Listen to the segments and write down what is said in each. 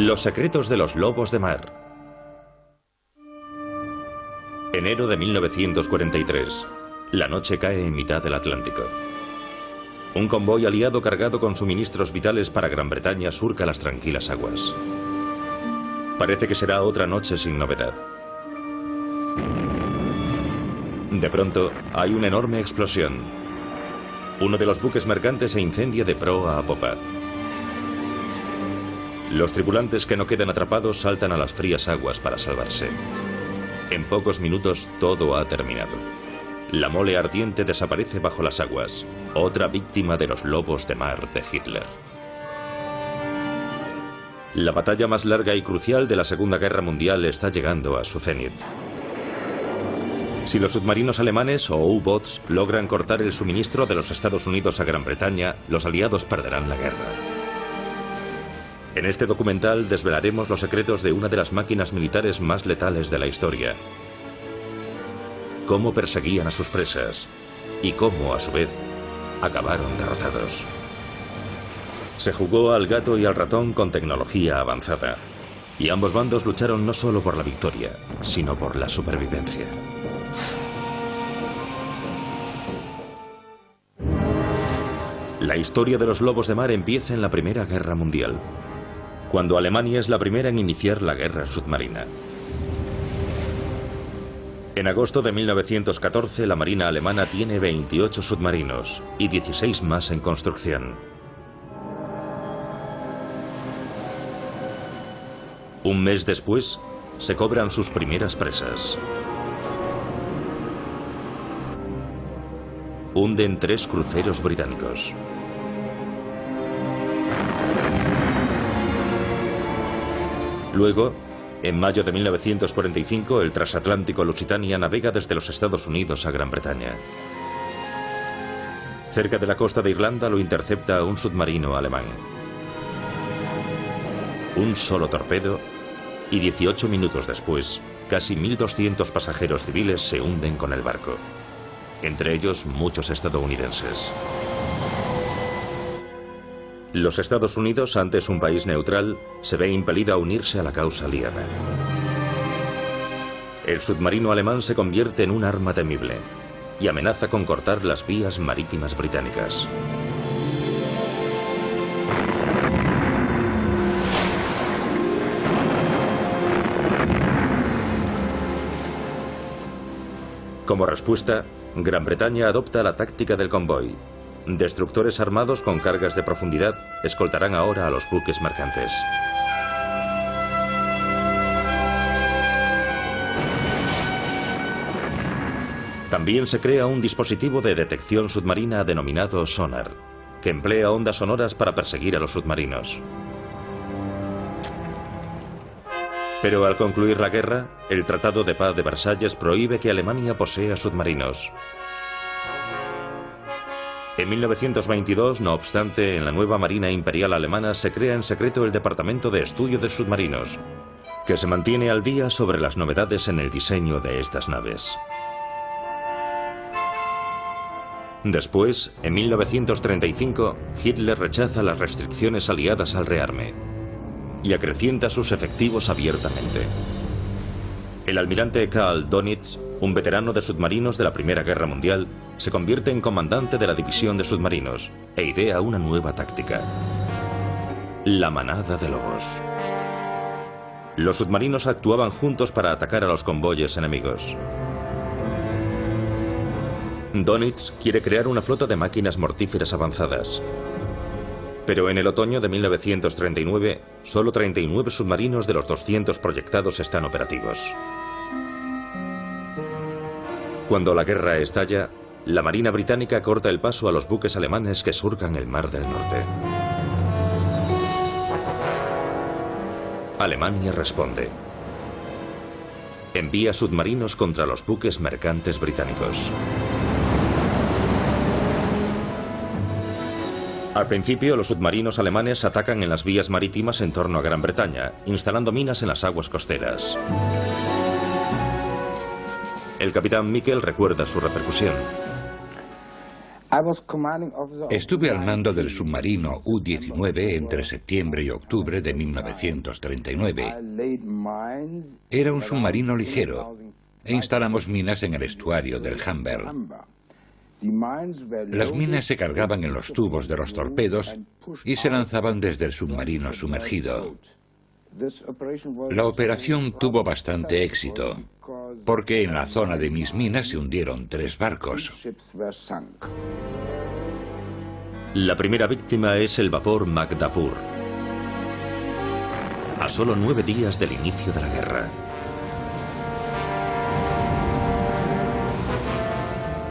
Los secretos de los lobos de mar. Enero de 1943. La noche cae en mitad del Atlántico. Un convoy aliado cargado con suministros vitales para Gran Bretaña surca las tranquilas aguas. Parece que será otra noche sin novedad. De pronto, hay una enorme explosión. Uno de los buques mercantes se incendia de proa a popa. Los tripulantes que no quedan atrapados saltan a las frías aguas para salvarse. En pocos minutos todo ha terminado. La mole ardiente desaparece bajo las aguas, otra víctima de los lobos de mar de Hitler. La batalla más larga y crucial de la Segunda Guerra Mundial está llegando a su cenit. Si los submarinos alemanes o U-boats logran cortar el suministro de los Estados Unidos a Gran Bretaña, los aliados perderán la guerra. En este documental desvelaremos los secretos de una de las máquinas militares más letales de la historia. Cómo perseguían a sus presas y cómo, a su vez, acabaron derrotados. Se jugó al gato y al ratón con tecnología avanzada, y ambos bandos lucharon no solo por la victoria, sino por la supervivencia. La historia de los lobos de mar empieza en la Primera Guerra Mundial, cuando Alemania es la primera en iniciar la guerra submarina. En agosto de 1914, la Marina alemana tiene 28 submarinos y 16 más en construcción. Un mes después, se cobran sus primeras presas. Hunden 3 cruceros británicos. Luego, en mayo de 1945, el transatlántico Lusitania navega desde los Estados Unidos a Gran Bretaña. Cerca de la costa de Irlanda lo intercepta un submarino alemán. Un solo torpedo y 18 minutos después, casi 1.200 pasajeros civiles se hunden con el barco, entre ellos muchos estadounidenses. Los Estados Unidos, antes un país neutral, se ve impelido a unirse a la causa aliada. El submarino alemán se convierte en un arma temible y amenaza con cortar las vías marítimas británicas. Como respuesta, Gran Bretaña adopta la táctica del convoy. Destructores armados con cargas de profundidad escoltarán ahora a los buques mercantes. También se crea un dispositivo de detección submarina denominado sonar, que emplea ondas sonoras para perseguir a los submarinos. Pero al concluir la guerra, el Tratado de Paz de Versalles prohíbe que Alemania posea submarinos. En 1922, no obstante, en la nueva Marina Imperial Alemana se crea en secreto el Departamento de Estudio de Submarinos, que se mantiene al día sobre las novedades en el diseño de estas naves. Después, en 1935, Hitler rechaza las restricciones aliadas al rearme y acrecienta sus efectivos abiertamente. El almirante Karl Dönitz, un veterano de submarinos de la Primera Guerra Mundial, se convierte en comandante de la división de submarinos e idea una nueva táctica: la manada de lobos. Los submarinos actuaban juntos para atacar a los convoyes enemigos. Dönitz quiere crear una flota de máquinas mortíferas avanzadas. Pero en el otoño de 1939, solo 39 submarinos de los 200 proyectados están operativos. Cuando la guerra estalla, la Marina británica corta el paso a los buques alemanes que surcan el Mar del Norte. Alemania responde. Envía submarinos contra los buques mercantes británicos. Al principio, los submarinos alemanes atacan en las vías marítimas en torno a Gran Bretaña, instalando minas en las aguas costeras. El capitán Mikkel recuerda su repercusión. Estuve al mando del submarino U-19 entre septiembre y octubre de 1939. Era un submarino ligero e instalamos minas en el estuario del Humber. Las minas se cargaban en los tubos de los torpedos y se lanzaban desde el submarino sumergido. La operación tuvo bastante éxito, porque en la zona de mis minas se hundieron 3 barcos. La primera víctima es el vapor Magdapur. A solo 9 días del inicio de la guerra.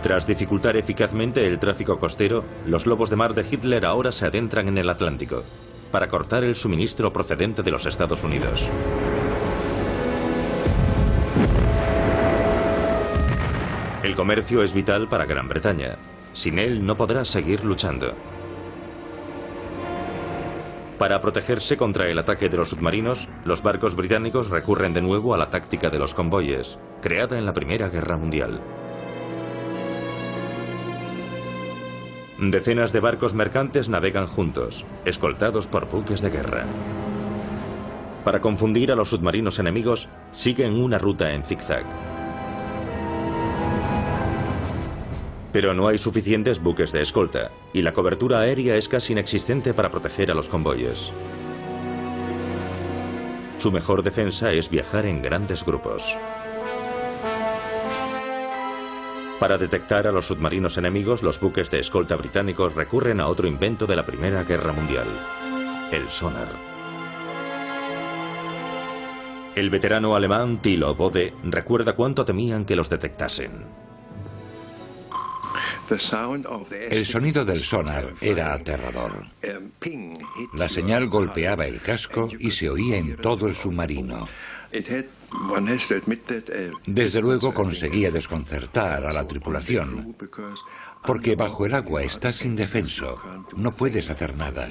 Tras dificultar eficazmente el tráfico costero, los lobos de mar de Hitler ahora se adentran en el Atlántico para cortar el suministro procedente de los Estados Unidos. El comercio es vital para Gran Bretaña. Sin él no podrá seguir luchando. Para protegerse contra el ataque de los submarinos, los barcos británicos recurren de nuevo a la táctica de los convoyes, creada en la Primera Guerra Mundial. Decenas de barcos mercantes navegan juntos, escoltados por buques de guerra. Para confundir a los submarinos enemigos, siguen una ruta en zigzag. Pero no hay suficientes buques de escolta, y la cobertura aérea es casi inexistente para proteger a los convoyes. Su mejor defensa es viajar en grandes grupos. Para detectar a los submarinos enemigos, los buques de escolta británicos recurren a otro invento de la Primera Guerra Mundial: el sonar. El veterano alemán Thilo Bode recuerda cuánto temían que los detectasen. El sonido del sonar era aterrador. La señal golpeaba el casco y se oía en todo el submarino. Desde luego conseguía desconcertar a la tripulación, porque bajo el agua estás indefenso, no puedes hacer nada.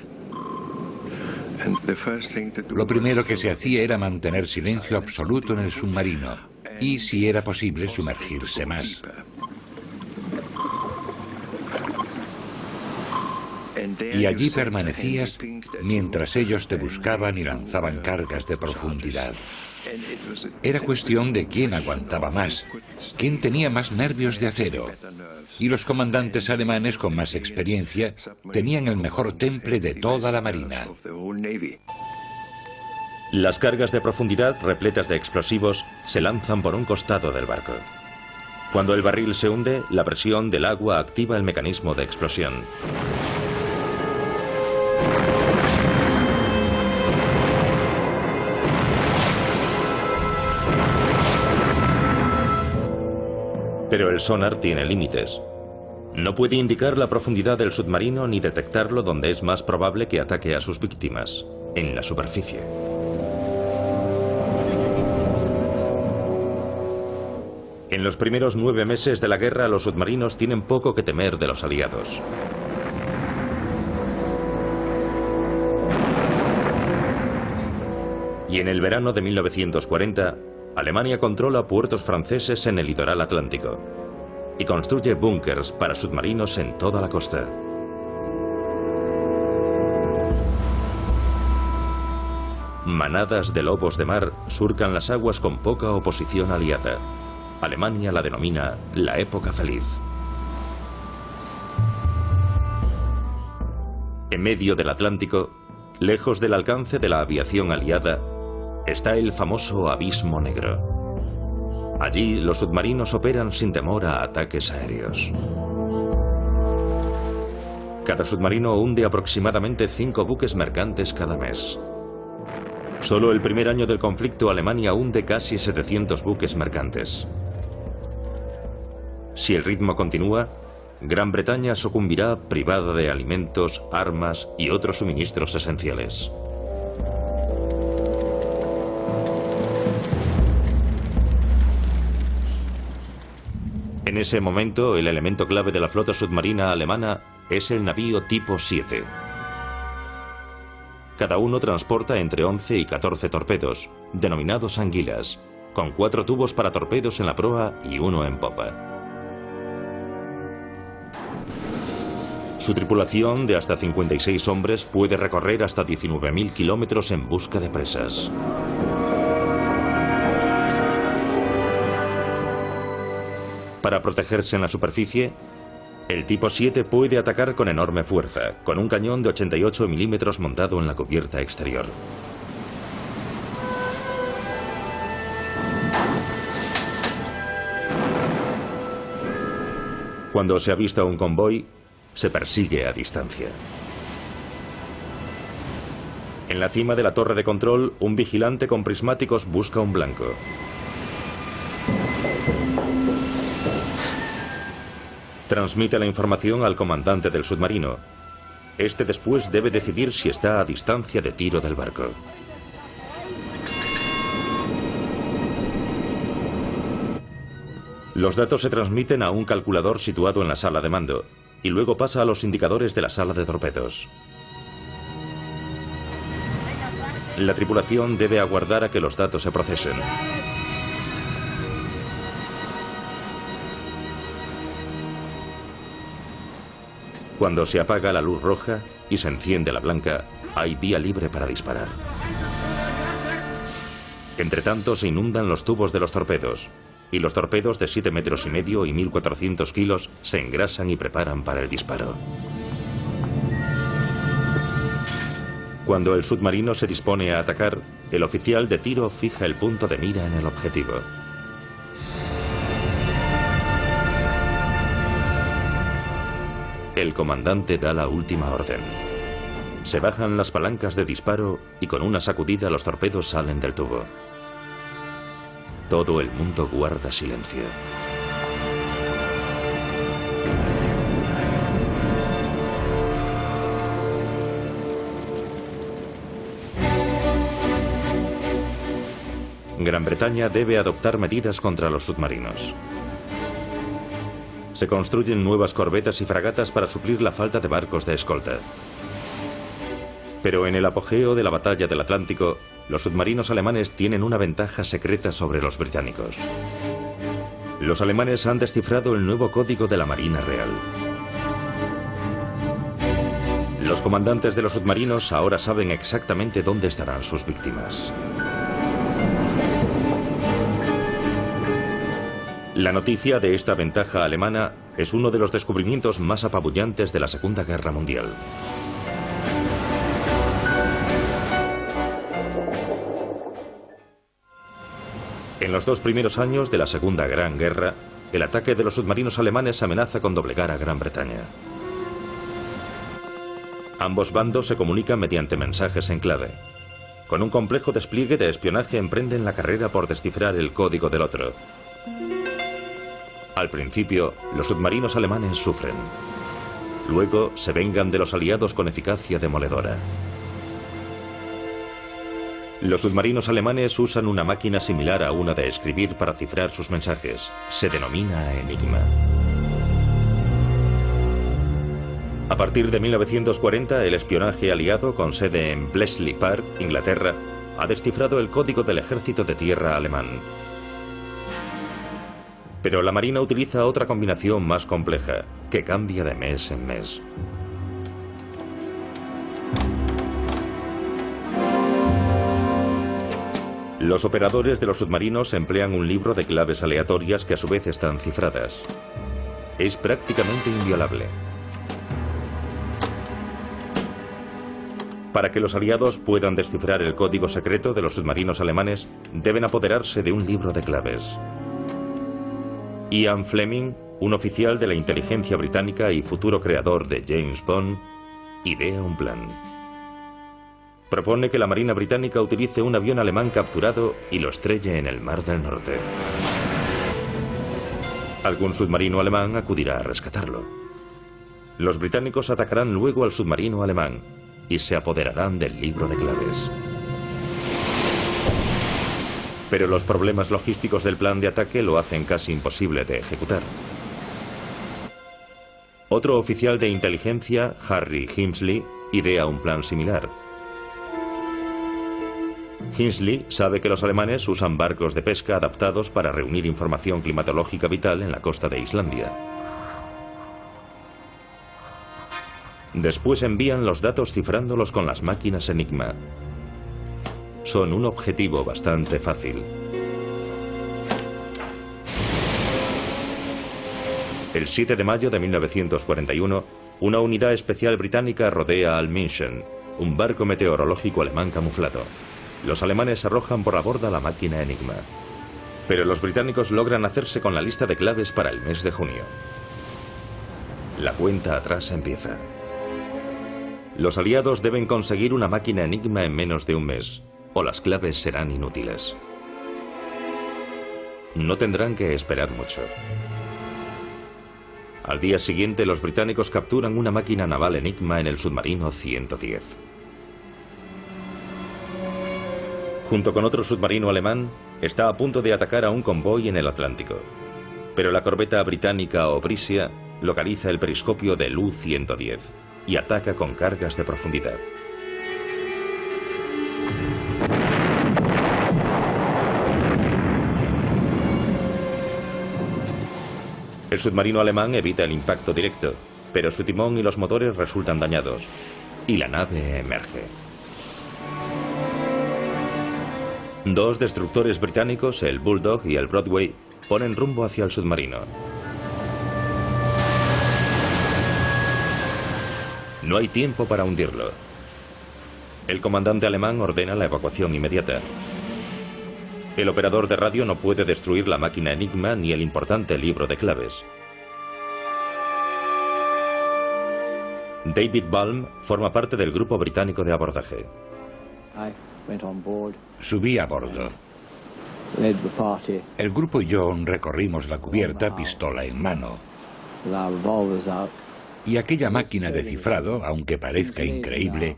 Lo primero que se hacía era mantener silencio absoluto en el submarino y, si era posible, sumergirse más. Y allí permanecías mientras ellos te buscaban y lanzaban cargas de profundidad. Era cuestión de quién aguantaba más, quién tenía más nervios de acero. Y los comandantes alemanes con más experiencia tenían el mejor temple de toda la marina. Las cargas de profundidad, repletas de explosivos, se lanzan por un costado del barco. Cuando el barril se hunde, la presión del agua activa el mecanismo de explosión. Pero el sonar tiene límites. No puede indicar la profundidad del submarino ni detectarlo donde es más probable que ataque a sus víctimas, en la superficie. En los primeros 9 meses de la guerra, los submarinos tienen poco que temer de los aliados. Y en el verano de 1940, Alemania controla puertos franceses en el litoral atlántico y construye búnkers para submarinos en toda la costa. Manadas de lobos de mar surcan las aguas con poca oposición aliada. Alemania la denomina la época feliz. En medio del Atlántico, lejos del alcance de la aviación aliada, está el famoso Abismo Negro. Allí los submarinos operan sin temor a ataques aéreos. Cada submarino hunde aproximadamente 5 buques mercantes cada mes. Solo el primer año del conflicto, Alemania hunde casi 700 buques mercantes. Si el ritmo continúa, Gran Bretaña sucumbirá privada de alimentos, armas y otros suministros esenciales. En ese momento, el elemento clave de la flota submarina alemana es el navío tipo 7. Cada uno transporta entre 11 y 14 torpedos, denominados anguilas, con 4 tubos para torpedos en la proa y 1 en popa. Su tripulación, de hasta 56 hombres, puede recorrer hasta 19.000 kilómetros en busca de presas. Para protegerse en la superficie, el tipo 7 puede atacar con enorme fuerza, con un cañón de 88 milímetros montado en la cubierta exterior. Cuando se avista un convoy, se persigue a distancia. En la cima de la torre de control, un vigilante con prismáticos busca un blanco. Transmite la información al comandante del submarino. Este después debe decidir si está a distancia de tiro del barco. Los datos se transmiten a un calculador situado en la sala de mando y luego pasa a los indicadores de la sala de torpedos. La tripulación debe aguardar a que los datos se procesen. Cuando se apaga la luz roja y se enciende la blanca, hay vía libre para disparar. Entretanto, se inundan los tubos de los torpedos, y los torpedos de 7,5 metros y 1.400 kilos se engrasan y preparan para el disparo. Cuando el submarino se dispone a atacar, el oficial de tiro fija el punto de mira en el objetivo. El comandante da la última orden. Se bajan las palancas de disparo y con una sacudida los torpedos salen del tubo. Todo el mundo guarda silencio. Gran Bretaña debe adoptar medidas contra los submarinos. Se construyen nuevas corbetas y fragatas para suplir la falta de barcos de escolta. Pero en el apogeo de la batalla del Atlántico, los submarinos alemanes tienen una ventaja secreta sobre los británicos. Los alemanes han descifrado el nuevo código de la Marina Real. Los comandantes de los submarinos ahora saben exactamente dónde estarán sus víctimas. La noticia de esta ventaja alemana es uno de los descubrimientos más apabullantes de la Segunda Guerra Mundial. En los 2 primeros años de la Segunda Gran Guerra, el ataque de los submarinos alemanes amenaza con doblegar a Gran Bretaña. Ambos bandos se comunican mediante mensajes en clave. Con un complejo despliegue de espionaje emprenden la carrera por descifrar el código del otro. Al principio, los submarinos alemanes sufren. Luego, se vengan de los aliados con eficacia demoledora. Los submarinos alemanes usan una máquina similar a una de escribir para cifrar sus mensajes. Se denomina Enigma. A partir de 1940, el espionaje aliado, con sede en Bletchley Park, Inglaterra, ha descifrado el código del ejército de tierra alemán. Pero la Marina utiliza otra combinación más compleja, que cambia de mes en mes. Los operadores de los submarinos emplean un libro de claves aleatorias que a su vez están cifradas. Es prácticamente inviolable. Para que los aliados puedan descifrar el código secreto de los submarinos alemanes, deben apoderarse de un libro de claves. Ian Fleming, un oficial de la inteligencia británica y futuro creador de James Bond, idea un plan. Propone que la Marina británica utilice un avión alemán capturado y lo estrelle en el Mar del Norte. Algún submarino alemán acudirá a rescatarlo. Los británicos atacarán luego al submarino alemán y se apoderarán del libro de claves. Pero los problemas logísticos del plan de ataque lo hacen casi imposible de ejecutar. Otro oficial de inteligencia, Harry Hemsley, idea un plan similar. Hemsley sabe que los alemanes usan barcos de pesca adaptados para reunir información climatológica vital en la costa de Islandia. Después envían los datos cifrándolos con las máquinas Enigma. Son un objetivo bastante fácil. El 7 de mayo de 1941, una unidad especial británica rodea al München, un barco meteorológico alemán camuflado. Los alemanes arrojan por la borda la máquina Enigma. Pero los británicos logran hacerse con la lista de claves para el mes de junio. La cuenta atrás empieza. Los aliados deben conseguir una máquina Enigma en menos de un mes, o las claves serán inútiles. No tendrán que esperar mucho. Al día siguiente, los británicos capturan una máquina naval Enigma en el submarino 110. Junto con otro submarino alemán, está a punto de atacar a un convoy en el Atlántico. Pero la corbeta británica Obrisia localiza el periscopio del U-110 y ataca con cargas de profundidad. El submarino alemán evita el impacto directo, pero su timón y los motores resultan dañados, y la nave emerge. Dos destructores británicos, el Bulldog y el Broadway, ponen rumbo hacia el submarino. No hay tiempo para hundirlo. El comandante alemán ordena la evacuación inmediata. El operador de radio no puede destruir la máquina Enigma ni el importante libro de claves. David Balm forma parte del grupo británico de abordaje. Subí a bordo. El grupo y yo recorrimos la cubierta, pistola en mano. Y aquella máquina de cifrado, aunque parezca increíble,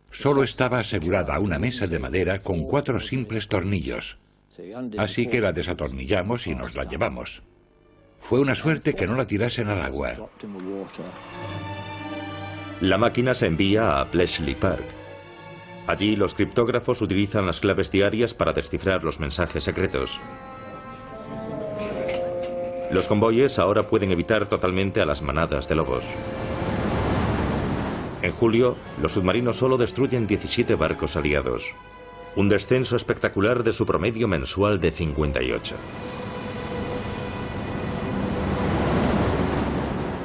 solo estaba asegurada a una mesa de madera con 4 simples tornillos. Así que la desatornillamos y nos la llevamos. Fue una suerte que no la tirasen al agua. La máquina se envía a Bletchley Park. Allí los criptógrafos utilizan las claves diarias para descifrar los mensajes secretos. Los convoyes ahora pueden evitar totalmente a las manadas de lobos. En julio, los submarinos solo destruyen 17 barcos aliados. Un descenso espectacular de su promedio mensual de 58.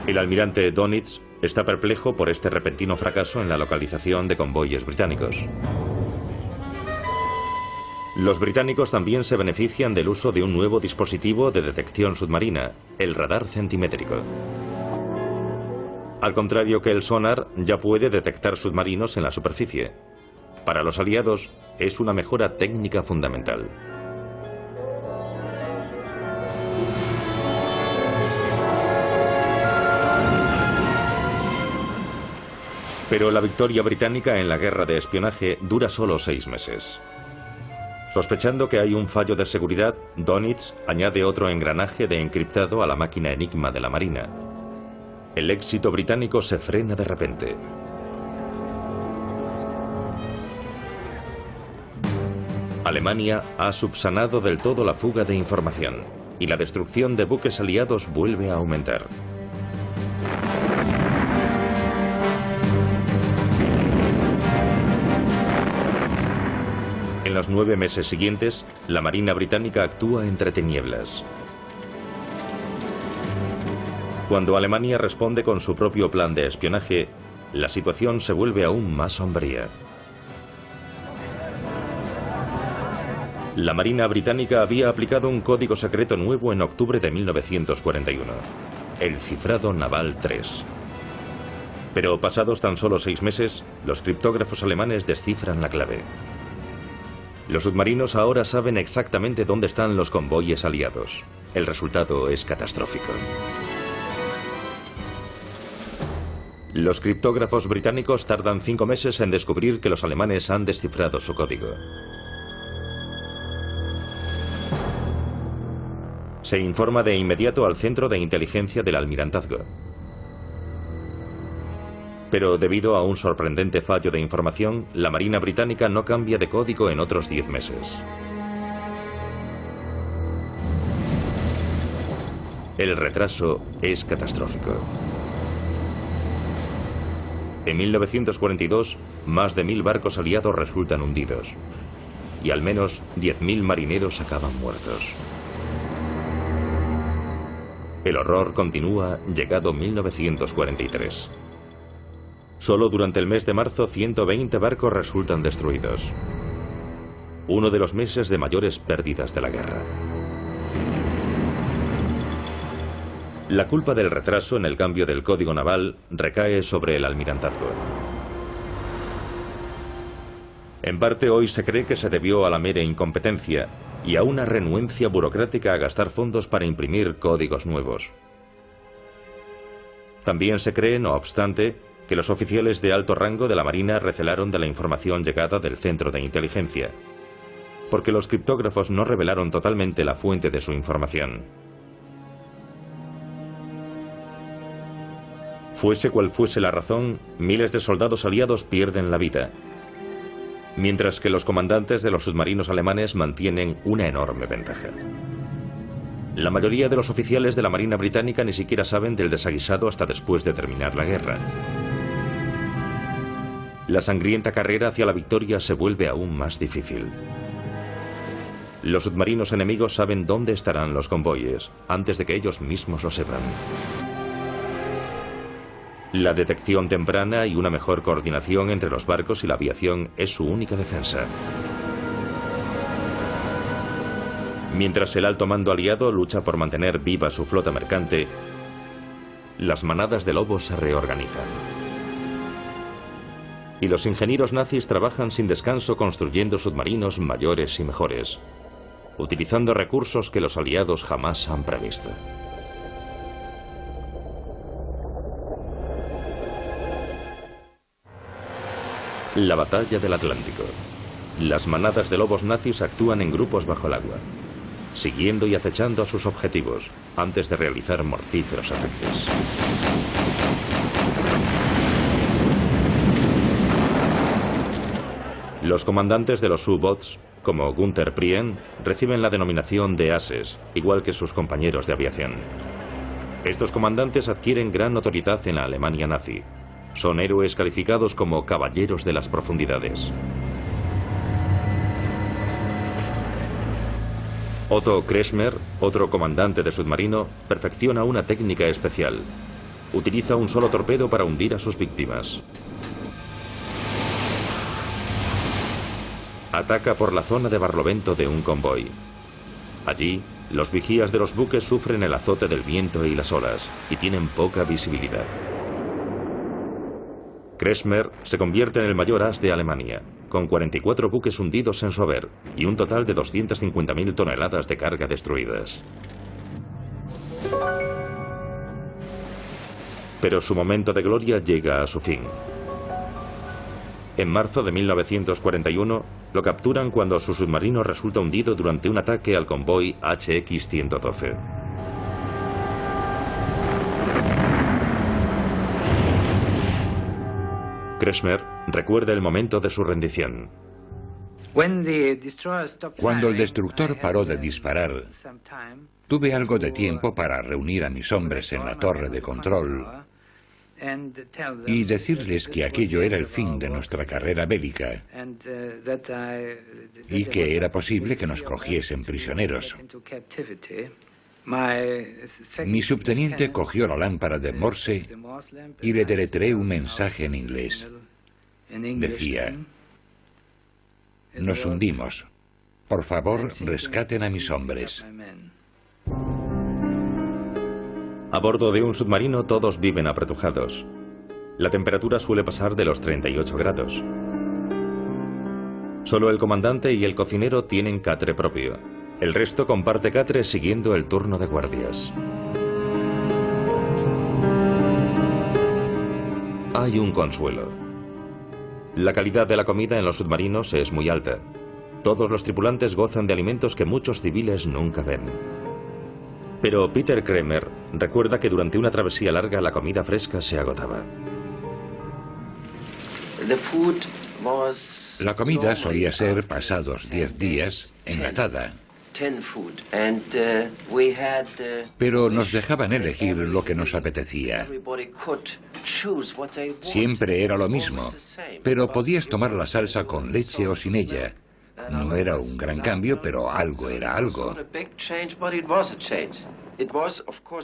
El almirante Dönitz está perplejo por este repentino fracaso en la localización de convoyes británicos. Los británicos también se benefician del uso de un nuevo dispositivo de detección submarina, el radar centimétrico. Al contrario que el sonar, ya puede detectar submarinos en la superficie. Para los aliados, es una mejora técnica fundamental. Pero la victoria británica en la guerra de espionaje dura solo 6 meses. Sospechando que hay un fallo de seguridad, Dönitz añade otro engranaje de encriptado a la máquina Enigma de la Marina. El éxito británico se frena de repente. Alemania ha subsanado del todo la fuga de información y la destrucción de buques aliados vuelve a aumentar. En los 9 meses siguientes, la Marina británica actúa entre tinieblas. Cuando Alemania responde con su propio plan de espionaje, la situación se vuelve aún más sombría. La Marina británica había aplicado un código secreto nuevo en octubre de 1941, el cifrado naval 3. Pero pasados tan solo 6 meses, los criptógrafos alemanes descifran la clave. Los submarinos ahora saben exactamente dónde están los convoyes aliados. El resultado es catastrófico. Los criptógrafos británicos tardan 5 meses en descubrir que los alemanes han descifrado su código. Se informa de inmediato al centro de inteligencia del almirantazgo. Pero debido a un sorprendente fallo de información, la Marina británica no cambia de código en otros 10 meses. El retraso es catastrófico. En 1942, más de 1000 barcos aliados resultan hundidos y al menos 10.000 marineros acaban muertos. El horror continúa llegado 1943. Solo durante el mes de marzo 120 barcos resultan destruidos. Uno de los meses de mayores pérdidas de la guerra. La culpa del retraso en el cambio del código naval recae sobre el almirantazgo. En parte hoy se cree que se debió a la mera incompetencia y a una renuencia burocrática a gastar fondos para imprimir códigos nuevos. También se cree, no obstante, que los oficiales de alto rango de la Marina recelaron de la información llegada del Centro de Inteligencia, porque los criptógrafos no revelaron totalmente la fuente de su información. Fuese cual fuese la razón, miles de soldados aliados pierden la vida, mientras que los comandantes de los submarinos alemanes mantienen una enorme ventaja. La mayoría de los oficiales de la Marina británica ni siquiera saben del desaguisado hasta después de terminar la guerra. La sangrienta carrera hacia la victoria se vuelve aún más difícil. Los submarinos enemigos saben dónde estarán los convoyes, antes de que ellos mismos lo sepan. La detección temprana y una mejor coordinación entre los barcos y la aviación es su única defensa. Mientras el alto mando aliado lucha por mantener viva su flota mercante, las manadas de lobos se reorganizan. Y los ingenieros nazis trabajan sin descanso construyendo submarinos mayores y mejores, utilizando recursos que los aliados jamás han previsto. La batalla del Atlántico. Las manadas de lobos nazis actúan en grupos bajo el agua, siguiendo y acechando a sus objetivos antes de realizar mortíferos ataques. Los comandantes de los U-Boats, como Günther Prien, reciben la denominación de ases, igual que sus compañeros de aviación. Estos comandantes adquieren gran notoriedad en la Alemania nazi. Son héroes calificados como caballeros de las profundidades. Otto Kretschmer, otro comandante de submarino, perfecciona una técnica especial. Utiliza un solo torpedo para hundir a sus víctimas. Ataca por la zona de barlovento de un convoy. Allí, los vigías de los buques sufren el azote del viento y las olas y tienen poca visibilidad. Kretschmer se convierte en el mayor as de Alemania, con 44 buques hundidos en su haber y un total de 250.000 toneladas de carga destruidas. Pero su momento de gloria llega a su fin. En marzo de 1941 lo capturan cuando su submarino resulta hundido durante un ataque al convoy HX-112. Kretschmer recuerda el momento de su rendición. Cuando el destructor paró de disparar, tuve algo de tiempo para reunir a mis hombres en la torre de control y decirles que aquello era el fin de nuestra carrera bélica y que era posible que nos cogiesen prisioneros. Mi subteniente cogió la lámpara de Morse y le deletreé un mensaje en inglés. Decía: nos hundimos. Por favor, rescaten a mis hombres. A bordo de un submarino todos viven apretujados. La temperatura suele pasar de los 38 grados. Solo el comandante y el cocinero tienen catre propio. El resto comparte catre siguiendo el turno de guardias. Hay un consuelo. La calidad de la comida en los submarinos es muy alta. Todos los tripulantes gozan de alimentos que muchos civiles nunca ven. Pero Peter Kremer recuerda que durante una travesía larga la comida fresca se agotaba. La comida solía ser, pasados 10 días, enlatada. Pero nos dejaban elegir lo que nos apetecía. Siempre era lo mismo, pero podías tomar la salsa con leche o sin ella. No era un gran cambio, pero algo era algo.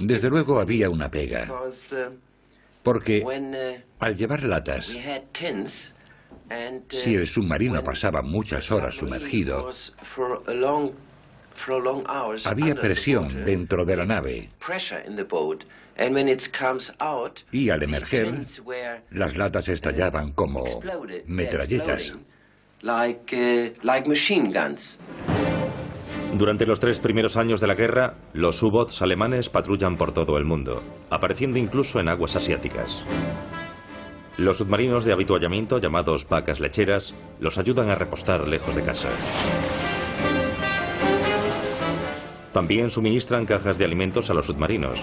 Desde luego había una pega, porque al llevar latas, si el submarino pasaba muchas horas sumergido, había presión dentro de la nave. Y al emerger, las latas estallaban como metralletas. Durante los 3 primeros años de la guerra, los U-boats alemanes patrullan por todo el mundo, apareciendo incluso en aguas asiáticas. Los submarinos de avituallamiento, llamados vacas lecheras, los ayudan a repostar lejos de casa. También suministran cajas de alimentos a los submarinos.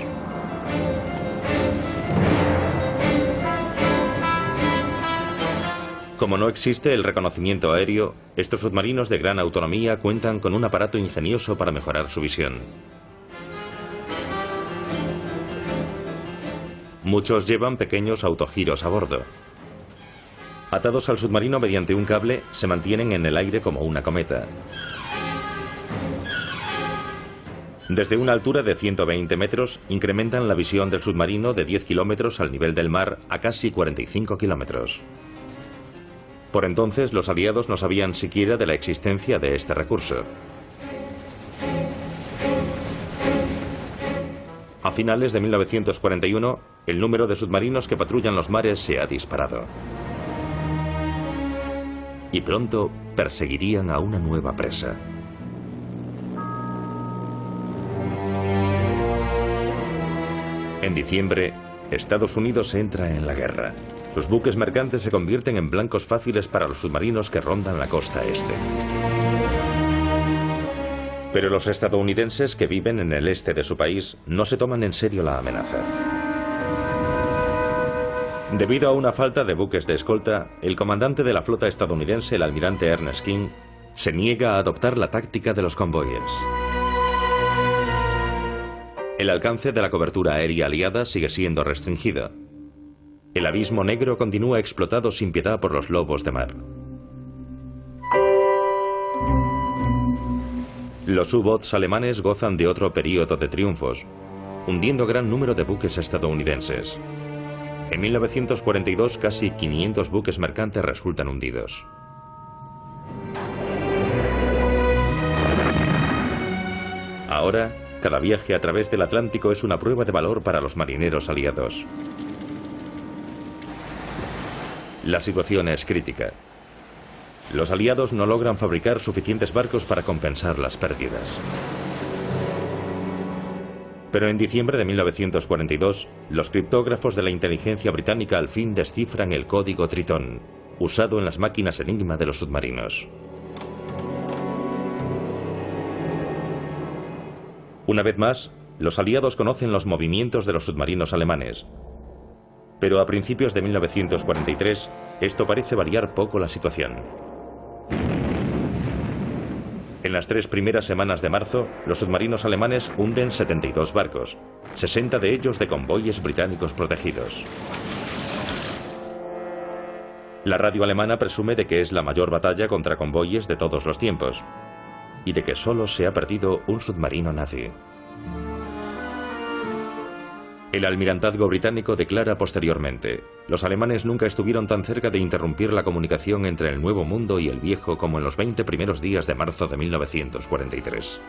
Como no existe el reconocimiento aéreo, estos submarinos de gran autonomía cuentan con un aparato ingenioso para mejorar su visión. Muchos llevan pequeños autogiros a bordo. Atados al submarino mediante un cable, se mantienen en el aire como una cometa. Desde una altura de 120 metros, incrementan la visión del submarino de 10 kilómetros al nivel del mar a casi 45 kilómetros. Por entonces, los aliados no sabían siquiera de la existencia de este recurso. A finales de 1941, el número de submarinos que patrullan los mares se ha disparado. Y pronto perseguirían a una nueva presa. En diciembre, Estados Unidos entra en la guerra. Sus buques mercantes se convierten en blancos fáciles para los submarinos que rondan la costa este. Pero los estadounidenses que viven en el este de su país no se toman en serio la amenaza. Debido a una falta de buques de escolta, el comandante de la flota estadounidense, el almirante Ernest King, se niega a adoptar la táctica de los convoyes. El alcance de la cobertura aérea aliada sigue siendo restringido. El abismo negro continúa explotado sin piedad por los lobos de mar. Los U-boats alemanes gozan de otro período de triunfos, hundiendo gran número de buques estadounidenses. En 1942, casi 500 buques mercantes resultan hundidos. Ahora, cada viaje a través del Atlántico es una prueba de valor para los marineros aliados. La situación es crítica. Los aliados no logran fabricar suficientes barcos para compensar las pérdidas. Pero en diciembre de 1942, los criptógrafos de la inteligencia británica al fin descifran el código Tritón, usado en las máquinas Enigma de los submarinos. Una vez más, los aliados conocen los movimientos de los submarinos alemanes. Pero a principios de 1943, esto parece variar poco la situación. En las 3 primeras semanas de marzo, los submarinos alemanes hunden 72 barcos, 60 de ellos de convoyes británicos protegidos. La radio alemana presume de que es la mayor batalla contra convoyes de todos los tiempos, y de que solo se ha perdido un submarino nazi. El almirantazgo británico declara posteriormente: los alemanes nunca estuvieron tan cerca de interrumpir la comunicación entre el Nuevo Mundo y el Viejo como en los 20 primeros días de marzo de 1943.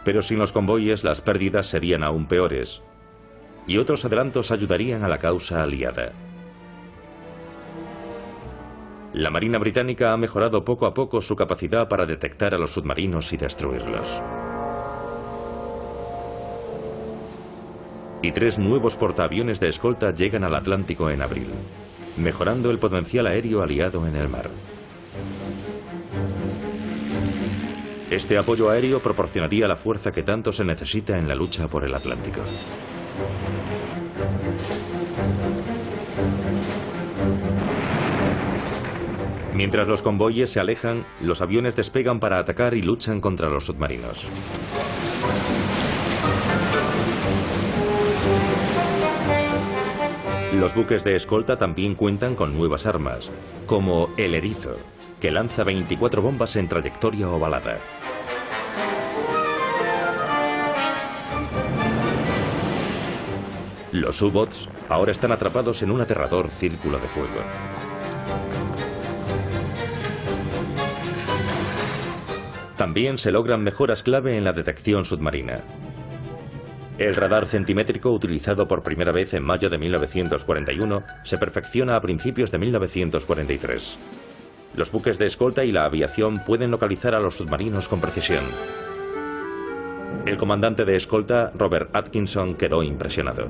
Pero sin los convoyes las pérdidas serían aún peores, y otros adelantos ayudarían a la causa aliada. La Marina británica ha mejorado poco a poco su capacidad para detectar a los submarinos y destruirlos. Y 3 nuevos portaaviones de escolta llegan al Atlántico en abril, mejorando el potencial aéreo aliado en el mar. Este apoyo aéreo proporcionaría la fuerza que tanto se necesita en la lucha por el Atlántico. Mientras los convoyes se alejan, los aviones despegan para atacar y luchan contra los submarinos. Los buques de escolta también cuentan con nuevas armas, como el Erizo, que lanza 24 bombas en trayectoria ovalada. Los U-Boats ahora están atrapados en un aterrador círculo de fuego. También se logran mejoras clave en la detección submarina. El radar centimétrico, utilizado por primera vez en mayo de 1941, se perfecciona a principios de 1943. Los buques de escolta y la aviación pueden localizar a los submarinos con precisión. El comandante de escolta, Robert Atkinson, quedó impresionado.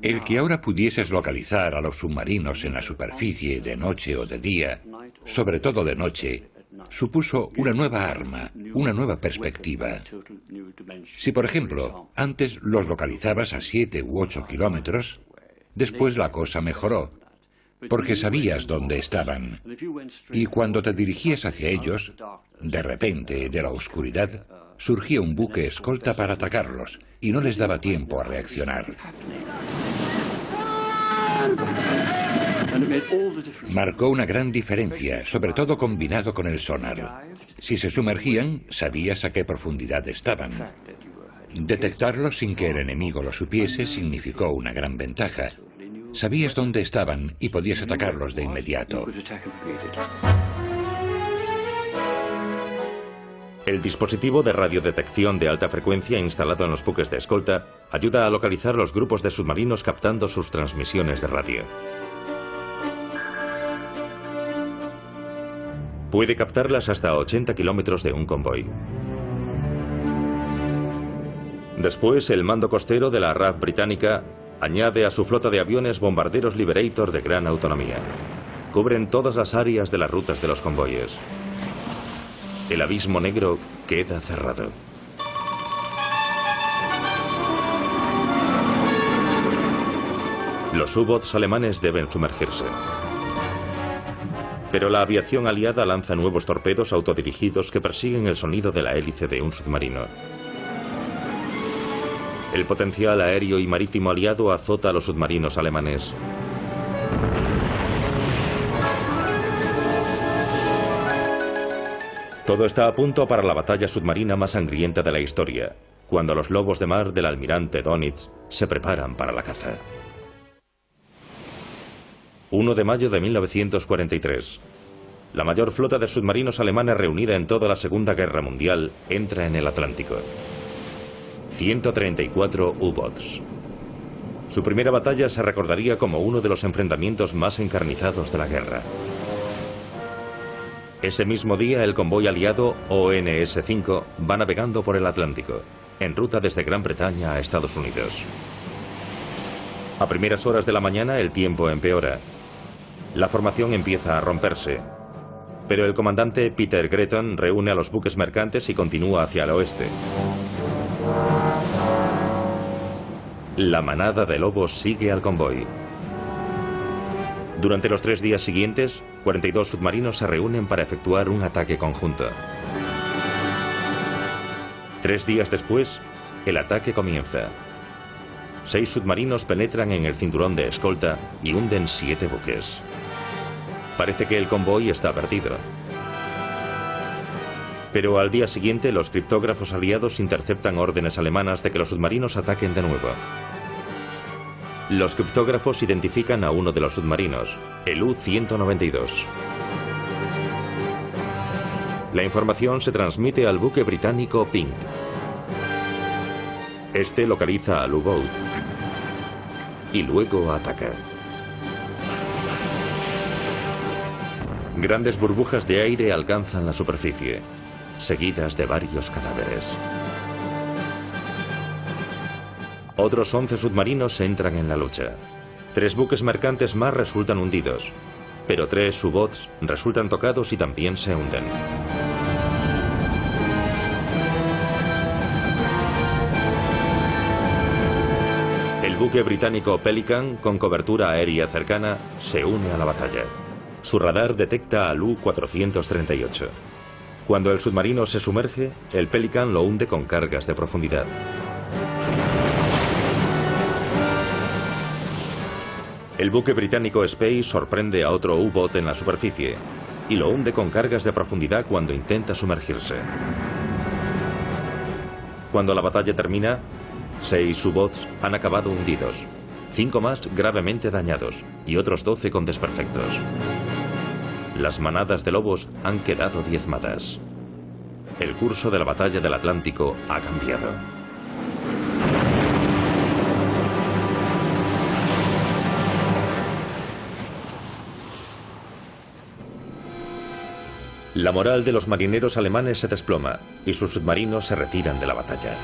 El que ahora pudieses localizar a los submarinos en la superficie de noche o de día, sobre todo de noche, supuso una nueva arma, una nueva perspectiva. Si, por ejemplo, antes los localizabas a 7 u 8 kilómetros, después la cosa mejoró, porque sabías dónde estaban. Y cuando te dirigías hacia ellos, de repente, de la oscuridad, surgía un buque escolta para atacarlos, y no les daba tiempo a reaccionar. Marcó una gran diferencia, sobre todo combinado con el sonar. Si se sumergían, sabías a qué profundidad estaban. Detectarlos sin que el enemigo lo supiese significó una gran ventaja. Sabías dónde estaban y podías atacarlos de inmediato. El dispositivo de radiodetección de alta frecuencia instalado en los buques de escolta ayuda a localizar los grupos de submarinos captando sus transmisiones de radio. Puede captarlas hasta 80 kilómetros de un convoy. Después, el mando costero de la RAF británica añade a su flota de aviones bombarderos Liberator de gran autonomía. Cubren todas las áreas de las rutas de los convoyes. El abismo negro queda cerrado. Los U-Boats alemanes deben sumergirse. Pero la aviación aliada lanza nuevos torpedos autodirigidos que persiguen el sonido de la hélice de un submarino. El potencial aéreo y marítimo aliado azota a los submarinos alemanes. Todo está a punto para la batalla submarina más sangrienta de la historia, cuando los lobos de mar del almirante Dönitz se preparan para la caza. 1 de mayo de 1943. La mayor flota de submarinos alemanes reunida en toda la Segunda Guerra Mundial entra en el Atlántico. 134 U-Boats. Su primera batalla se recordaría como uno de los enfrentamientos más encarnizados de la guerra. Ese mismo día, el convoy aliado ONS-5 va navegando por el Atlántico, en ruta desde Gran Bretaña a Estados Unidos. A primeras horas de la mañana, el tiempo empeora. La formación empieza a romperse, pero el comandante Peter Gretton reúne a los buques mercantes y continúa hacia el oeste. La manada de lobos sigue al convoy. Durante los 3 días siguientes, 42 submarinos se reúnen para efectuar un ataque conjunto. 3 días después, el ataque comienza. 6 submarinos penetran en el cinturón de escolta y hunden 7 buques. Parece que el convoy está perdido. Pero al día siguiente, los criptógrafos aliados interceptan órdenes alemanas de que los submarinos ataquen de nuevo. Los criptógrafos identifican a uno de los submarinos, el U-192. La información se transmite al buque británico Pink. Este localiza al U-Boat y luego ataca. Grandes burbujas de aire alcanzan la superficie, seguidas de varios cadáveres. Otros 11 submarinos entran en la lucha. 3 buques mercantes más resultan hundidos, pero 3 U-Boats resultan tocados y también se hunden. El buque británico Pelican, con cobertura aérea cercana, se une a la batalla. Su radar detecta al U-438. Cuando el submarino se sumerge, el Pelican lo hunde con cargas de profundidad. El buque británico Spey sorprende a otro U-Boat en la superficie y lo hunde con cargas de profundidad cuando intenta sumergirse. Cuando la batalla termina, 6 U-Boats han acabado hundidos, 5 más gravemente dañados y otros 12 con desperfectos. Las manadas de lobos han quedado diezmadas. El curso de la batalla del Atlántico ha cambiado. La moral de los marineros alemanes se desploma y sus submarinos se retiran de la batalla.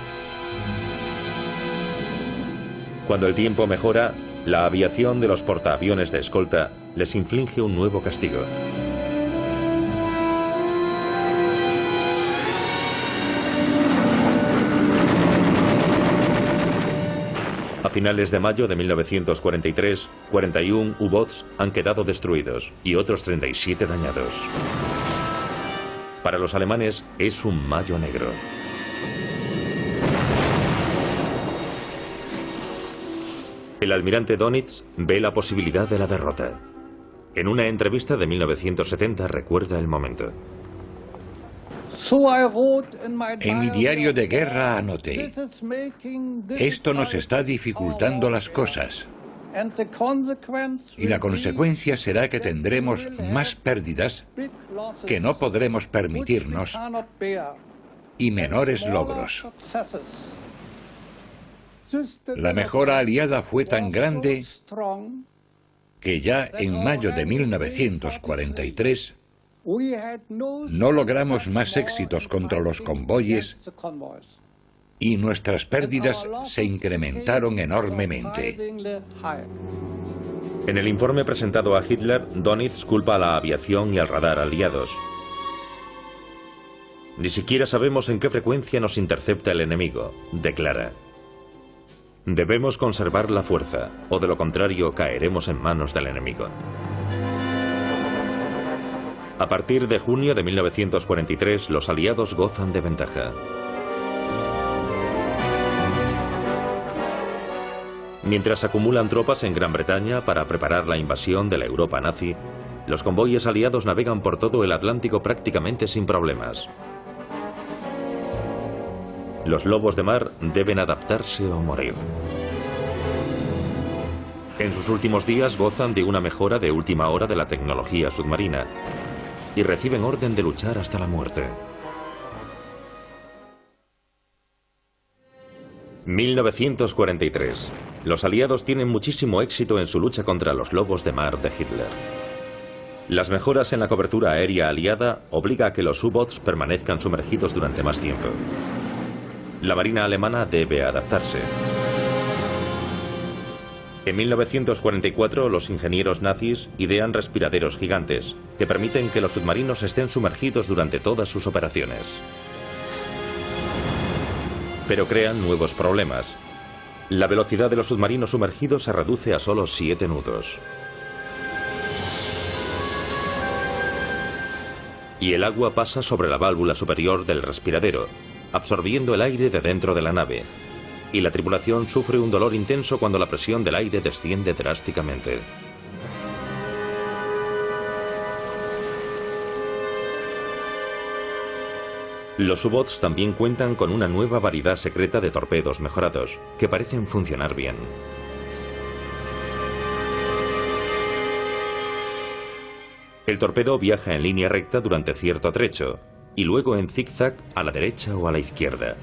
Cuando el tiempo mejora, la aviación de los portaaviones de escolta les inflige un nuevo castigo. A finales de mayo de 1943, 41 U-Boats han quedado destruidos y otros 37 dañados. Para los alemanes es un mayo negro. El almirante Dönitz ve la posibilidad de la derrota. En una entrevista de 1970 recuerda el momento. En mi diario de guerra anoté: esto nos está dificultando las cosas. Y la consecuencia será que tendremos más pérdidas que no podremos permitirnos y menores logros. La mejora aliada fue tan grande que ya en mayo de 1943 no logramos más éxitos contra los convoyes y nuestras pérdidas se incrementaron enormemente. En el informe presentado a Hitler, Dönitz culpa a la aviación y al radar aliados. Ni siquiera sabemos en qué frecuencia nos intercepta el enemigo, declara. Debemos conservar la fuerza, o de lo contrario caeremos en manos del enemigo. A partir de junio de 1943, los aliados gozan de ventaja. Mientras acumulan tropas en Gran Bretaña para preparar la invasión de la Europa nazi, los convoyes aliados navegan por todo el Atlántico prácticamente sin problemas. Los lobos de mar deben adaptarse o morir. En sus últimos días gozan de una mejora de última hora de la tecnología submarina y reciben orden de luchar hasta la muerte. 1943. Los aliados tienen muchísimo éxito en su lucha contra los lobos de mar de Hitler. Las mejoras en la cobertura aérea aliada obligan a que los U-Boats permanezcan sumergidos durante más tiempo. La marina alemana debe adaptarse. En 1944, los ingenieros nazis idean respiraderos gigantes que permiten que los submarinos estén sumergidos durante todas sus operaciones. Pero crean nuevos problemas. La velocidad de los submarinos sumergidos se reduce a solo 7 nudos. Y el agua pasa sobre la válvula superior del respiradero, absorbiendo el aire de dentro de la nave. Y la tripulación sufre un dolor intenso cuando la presión del aire desciende drásticamente. Los U-Boats también cuentan con una nueva variedad secreta de torpedos mejorados, que parecen funcionar bien. El torpedo viaja en línea recta durante cierto trecho, y luego en zigzag a la derecha o a la izquierda.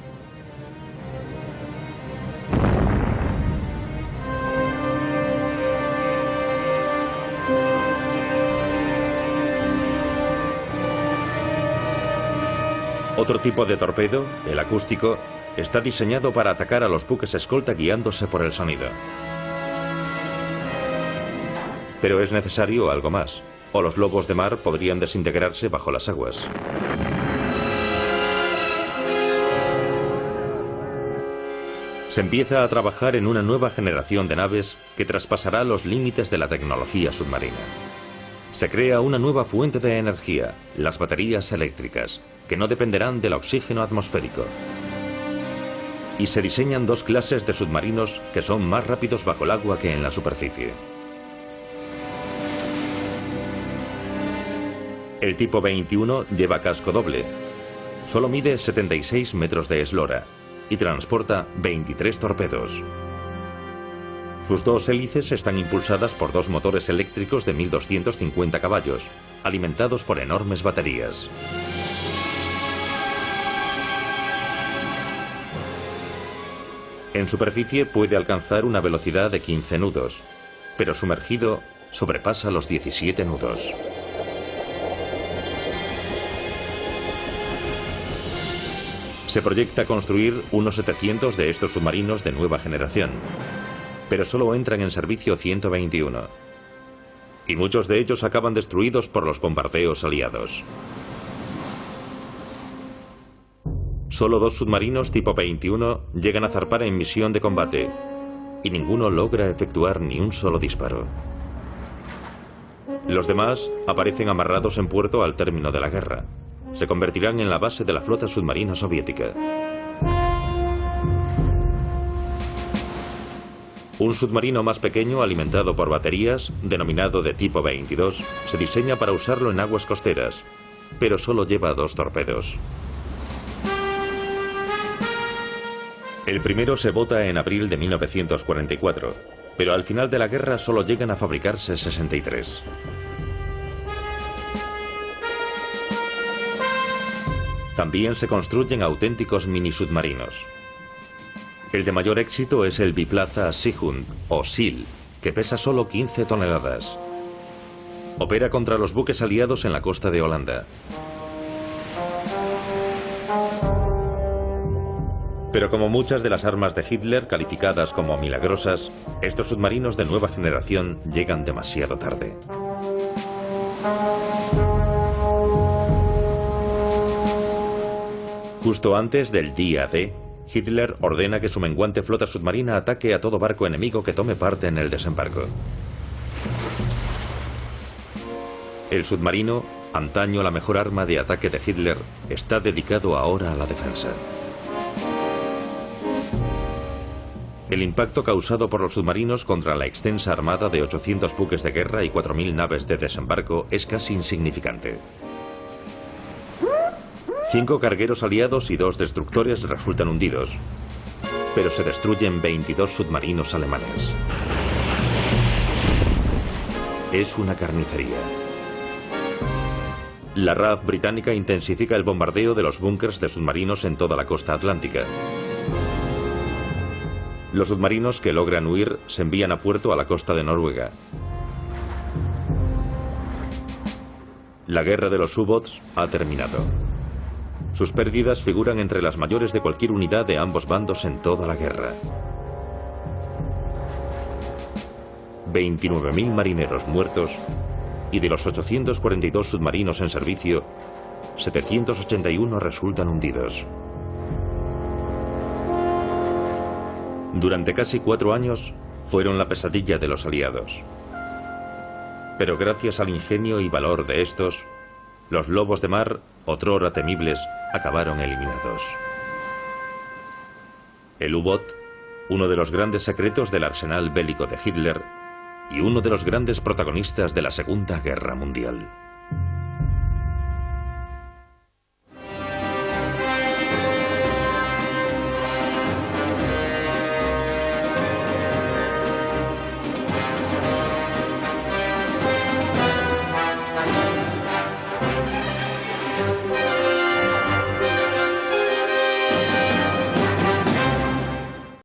Otro tipo de torpedo, el acústico, está diseñado para atacar a los buques escolta guiándose por el sonido. Pero es necesario algo más, o los lobos de mar podrían desintegrarse bajo las aguas. Se empieza a trabajar en una nueva generación de naves que traspasará los límites de la tecnología submarina. Se crea una nueva fuente de energía, las baterías eléctricas, que no dependerán del oxígeno atmosférico. Y se diseñan dos clases de submarinos que son más rápidos bajo el agua que en la superficie. El tipo 21 lleva casco doble. Solo mide 76 metros de eslora y transporta 23 torpedos. Sus dos hélices están impulsadas por dos motores eléctricos de 1250 caballos, alimentados por enormes baterías. En superficie puede alcanzar una velocidad de 15 nudos, pero sumergido sobrepasa los 17 nudos. Se proyecta construir unos 700 de estos submarinos de nueva generación, pero solo entran en servicio 121. Y muchos de ellos acaban destruidos por los bombardeos aliados. Solo dos submarinos tipo 21 llegan a zarpar en misión de combate, y ninguno logra efectuar ni un solo disparo. Los demás aparecen amarrados en puerto al término de la guerra. Se convertirán en la base de la flota submarina soviética. Un submarino más pequeño alimentado por baterías, denominado de tipo 22, se diseña para usarlo en aguas costeras, pero solo lleva dos torpedos. El primero se bota en abril de 1944, pero al final de la guerra solo llegan a fabricarse 63. También se construyen auténticos mini submarinos. El de mayor éxito es el biplaza Seehund o SEAL, que pesa solo 15 toneladas. Opera contra los buques aliados en la costa de Holanda. Pero como muchas de las armas de Hitler calificadas como milagrosas, estos submarinos de nueva generación llegan demasiado tarde. Justo antes del día D, Hitler ordena que su menguante flota submarina ataque a todo barco enemigo que tome parte en el desembarco. El submarino, antaño la mejor arma de ataque de Hitler, está dedicado ahora a la defensa. El impacto causado por los submarinos contra la extensa armada de 800 buques de guerra y 4000 naves de desembarco es casi insignificante. 5 cargueros aliados y 2 destructores resultan hundidos, pero se destruyen 22 submarinos alemanes. Es una carnicería. La RAF británica intensifica el bombardeo de los búnkers de submarinos en toda la costa atlántica. Los submarinos que logran huir se envían a puerto a la costa de Noruega. La guerra de los U-Boats ha terminado. Sus pérdidas figuran entre las mayores de cualquier unidad de ambos bandos en toda la guerra. 29.000 marineros muertos y de los 842 submarinos en servicio, 781 resultan hundidos. Durante casi 4 años fueron la pesadilla de los aliados. Pero gracias al ingenio y valor de estos, los lobos de mar, otrora temibles, acabaron eliminados. El U-Boat, uno de los grandes secretos del arsenal bélico de Hitler y uno de los grandes protagonistas de la Segunda Guerra Mundial.